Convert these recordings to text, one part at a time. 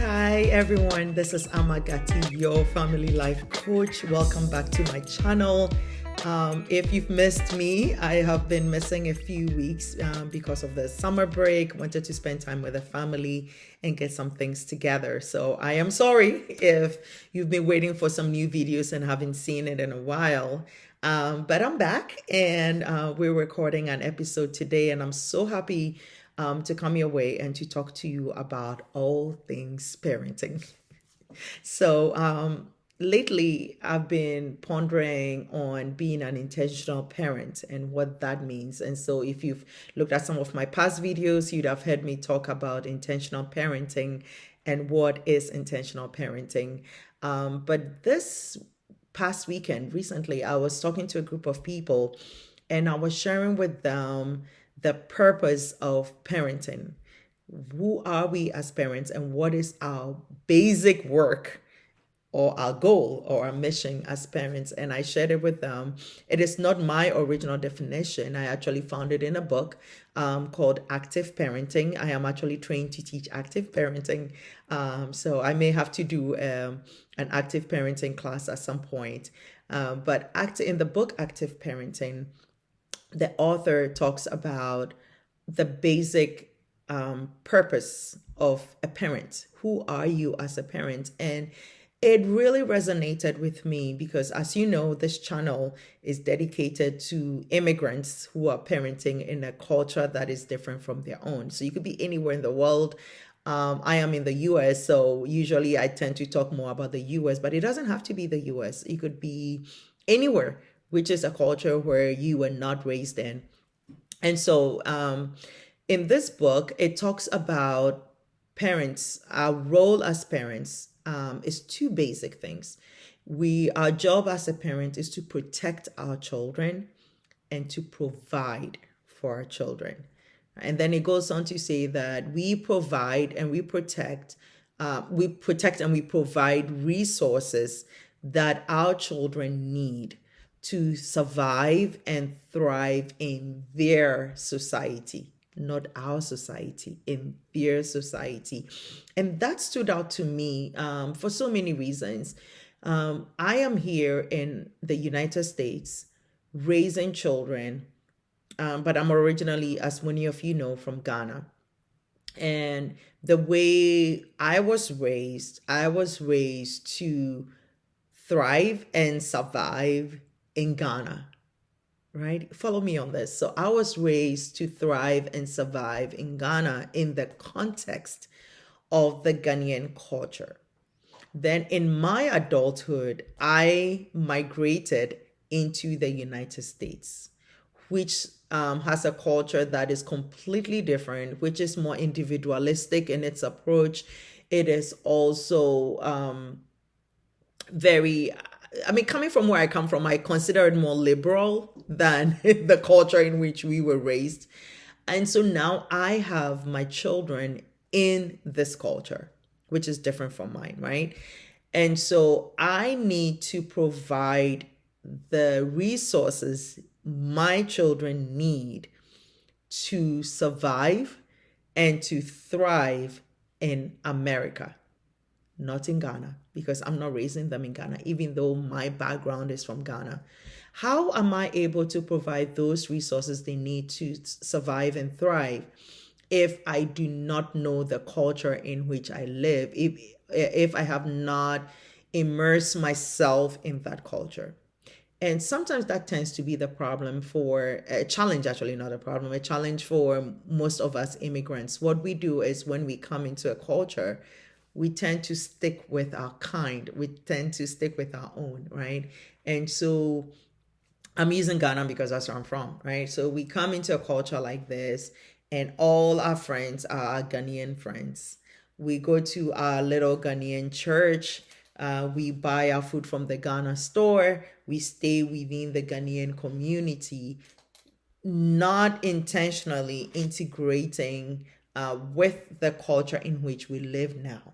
Hi everyone, this is Amagati, your family life coach. Welcome back to my channel. If you've missed me, I have been missing a few weeks because of the summer break. Wanted to spend time with the family and get some things together. So I am sorry if you've been waiting for some new videos and haven't seen it in a while. But I'm back and we're recording an episode today, and I'm so happy to come your way and to talk to you about all things parenting. So, lately, I've been pondering on being an intentional parent and what that means. And so, if you've looked at some of my past videos, you'd have heard me talk about intentional parenting and what is intentional parenting. But this past weekend, recently, I was talking to a group of people and I was sharing with them the purpose of parenting. Who are we as parents, and what is our basic work or our goal or our mission as parents? And I shared it with them. It is not my original definition. I actually found it in a book called Active Parenting. I am actually trained to teach active parenting. So I may have to do an active parenting class at some point. But in the book Active Parenting, the author talks about the basic purpose of a parent. Who are you as a parent? And it really resonated with me because, as you know, this channel is dedicated to immigrants who are parenting in a culture that is different from their own. So you could be anywhere in the world. I am in the US, so usually I tend to talk more about the US, but it doesn't have to be the US. It could be anywhere, which is a culture where you were not raised in. And so in this book, it talks about parents. Our role as parents is two basic things. Our job as a parent is to protect our children and to provide for our children. And then it goes on to say that we provide and we protect and we provide resources that our children need to survive and thrive in their society, not our society, in their society. And that stood out to me for so many reasons. I am here in the United States raising children, but I'm originally, as many of you know, from Ghana. And the way I was raised to thrive and survive in Ghana, right? Follow me on this. So I was raised to thrive and survive in Ghana in the context of the Ghanaian culture. Then in my adulthood, I migrated into the United States, which has a culture that is completely different, which is more individualistic in its approach. It is also coming from where I come from, I consider it more liberal than the culture in which we were raised. And so now I have my children in this culture, which is different from mine, right? And so I need to provide the resources my children need to survive and to thrive in America, not in Ghana, because I'm not raising them in Ghana, even though my background is from Ghana. How am I able to provide those resources they need to survive and thrive if I do not know the culture in which I live, if I have not immersed myself in that culture? And sometimes that tends to be the problem for a challenge, actually, not a problem, a challenge for most of us immigrants. What we do is when we come into a culture, we tend to stick with our kind. We tend to stick with our own, right? And so I'm using Ghana because that's where I'm from, right? So we come into a culture like this, and all our friends are our Ghanaian friends. We go to our little Ghanaian church. We buy our food from the Ghana store. We stay within the Ghanaian community, not intentionally integrating with the culture in which we live now.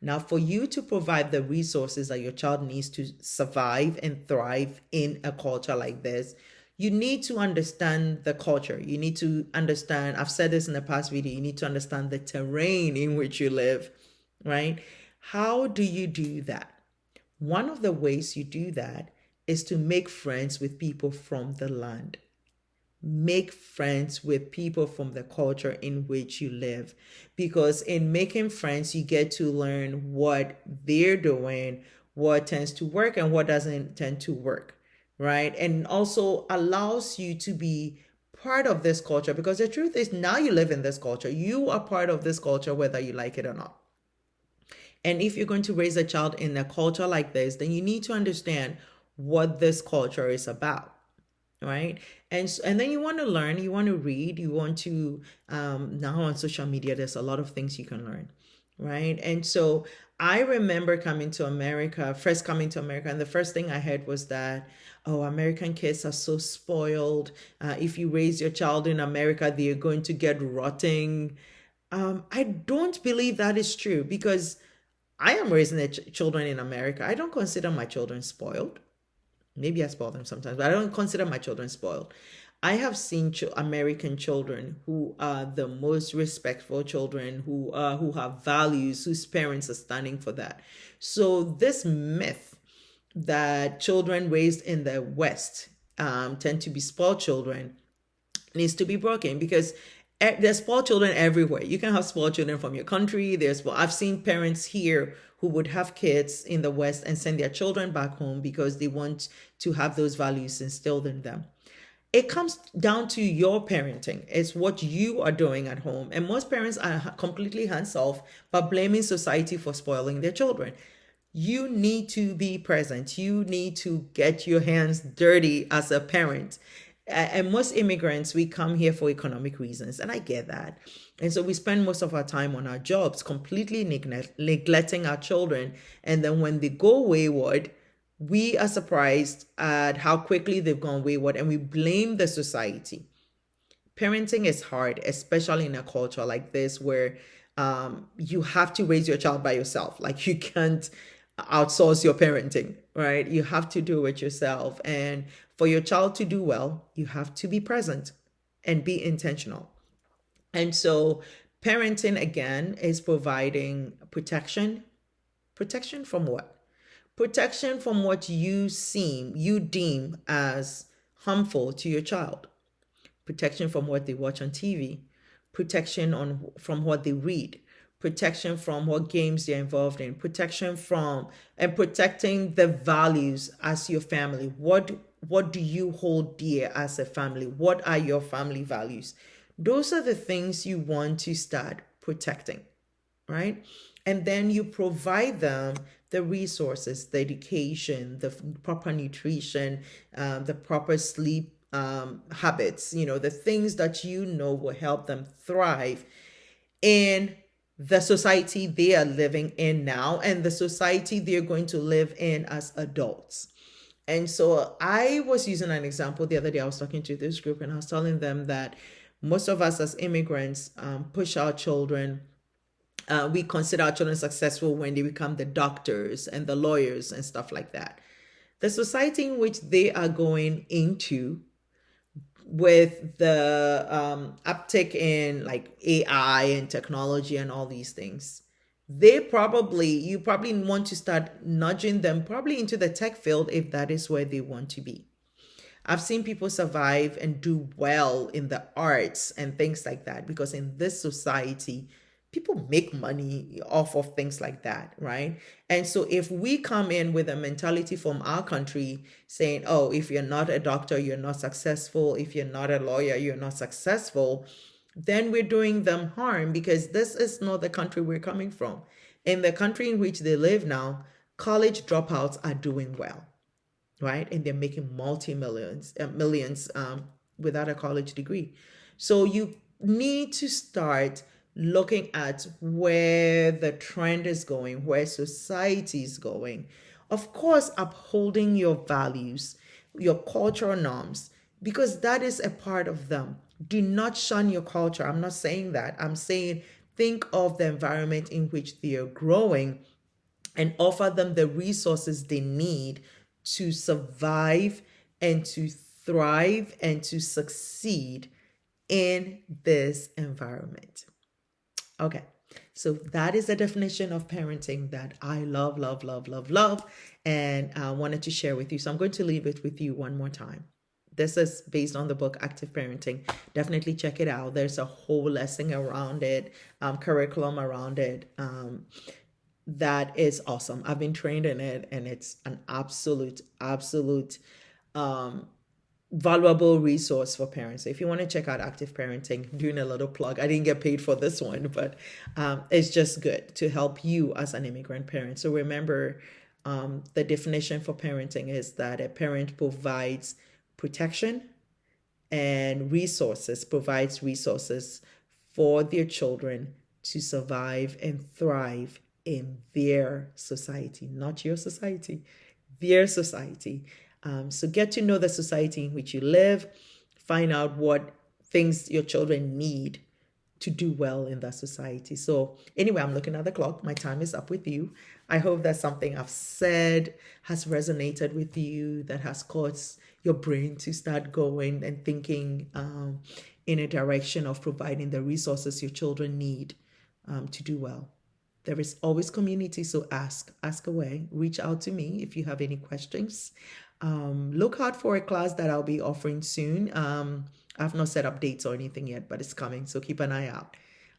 Now, for you to provide the resources that your child needs to survive and thrive in a culture like this, you need to understand the culture. You need to understand, I've said this in the past video, you need to understand the terrain in which you live. right? How do you do that? One of the ways you do that is to make friends with people from the land. Make friends with people from the culture in which you live, because in making friends you get to learn what they're doing, what tends to work and what doesn't tend to work, right? And also allows you to be part of this culture, because the truth is now you live in this culture, you are part of this culture whether you like it or not. And if you're going to raise a child in a culture like this, then you need to understand what this culture is about, right? And then you want to learn, you want to read, you want to now on social media there's a lot of things you can learn, right? And so I remember first coming to America, and the first thing I heard was that, oh, American kids are so spoiled. If you raise your child in America, they're going to get rotting. I don't believe that is true, because I am raising children in America. I don't consider my children spoiled. Maybe I spoil them sometimes, but I don't consider my children spoiled. I have seen American children who are the most respectful children, who have values, whose parents are standing for that. So this myth that children raised in the West tend to be spoiled children needs to be broken, because there's spoiled children everywhere. You can have spoiled children from your country. I've seen parents here who would have kids in the West and send their children back home because they want to have those values instilled in them. It comes down to your parenting. It's what you are doing at home. And most parents are completely hands off, but blaming society for spoiling their children. You need to be present. You need to get your hands dirty as a parent. And most immigrants, we come here for economic reasons, and I get that. And so we spend most of our time on our jobs, completely neglecting our children. And then when they go wayward, we are surprised at how quickly they've gone wayward, and we blame the society. Parenting is hard, especially in a culture like this where you have to raise your child by yourself. Like, you can't outsource your parenting, right? You have to do it yourself. And for your child to do well, you have to be present and be intentional. And so parenting, again, is providing protection. Protection from what? Protection from what you deem as harmful to your child. Protection from what they watch on TV. Protection from what they read. Protection from what games they're involved in. Protection from and protecting the values as your family. What do you hold dear as a family? What are your family values? Those are the things you want to start protecting, right? And then you provide them the resources, the education, the proper nutrition, the proper sleep habits, the things that will help them thrive in the society they are living in now and the society they're going to live in as adults. And so I was using an example the other day. I was talking to this group and I was telling them that most of us as immigrants push our children. We consider our children successful when they become the doctors and the lawyers and stuff like that. The society in which they are going into, with the uptick in like AI and technology and all these things, you probably want to start nudging them probably into the tech field if that is where they want to be. I've seen people survive and do well in the arts and things like that, because in this society, people make money off of things like that, right? And so if we come in with a mentality from our country saying, oh, if you're not a doctor, you're not successful. If you're not a lawyer, you're not successful, then we're doing them harm, because this is not the country we're coming from. In the country in which they live now, college dropouts are doing well, right? And they're making millions without a college degree. So you need to start looking at where the trend is going, where society is going. Of course, upholding your values, your cultural norms, because that is a part of them. Do not shun your culture. I'm not saying that. I'm saying think of the environment in which they are growing and offer them the resources they need to survive and to thrive and to succeed in this environment. Okay, So that is the definition of parenting that I love, love, love, love, love, and I wanted to share with you. So I'm going to leave it with you one more time. This is based on the book Active Parenting. Definitely check it out. There's a whole lesson around it, curriculum around it. That is awesome. I've been trained in it, and it's an absolute valuable resource for parents. So if you want to check out Active Parenting, I'm doing a little plug. I didn't get paid for this one, but it's just good to help you as an immigrant parent. So remember, the definition for parenting is that a parent provides protection and provides resources for their children to survive and thrive in their society, not your society, their society. So get to know the society in which you live, find out what things your children need to do well in that society. So anyway, I'm looking at the clock. My time is up with you. I hope that something I've said has resonated with you, that has caused your brain to start going and thinking in a direction of providing the resources your children need to do well. There is always community, so ask away. Reach out to me if you have any questions. Look out for a class that I'll be offering soon. I've not set up dates or anything yet, but it's coming, so keep an eye out.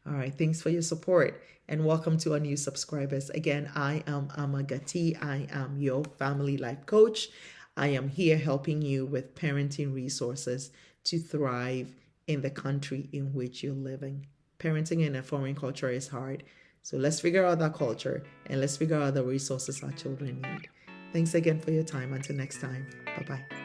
All right, thanks for your support, and welcome to our new subscribers. Again, I am Amagati. I am your family life coach. I am here helping you with parenting resources to thrive in the country in which you're living. Parenting in a foreign culture is hard, so let's figure out that culture, and let's figure out the resources our children need. Thanks again for your time. Until next time. Bye-bye.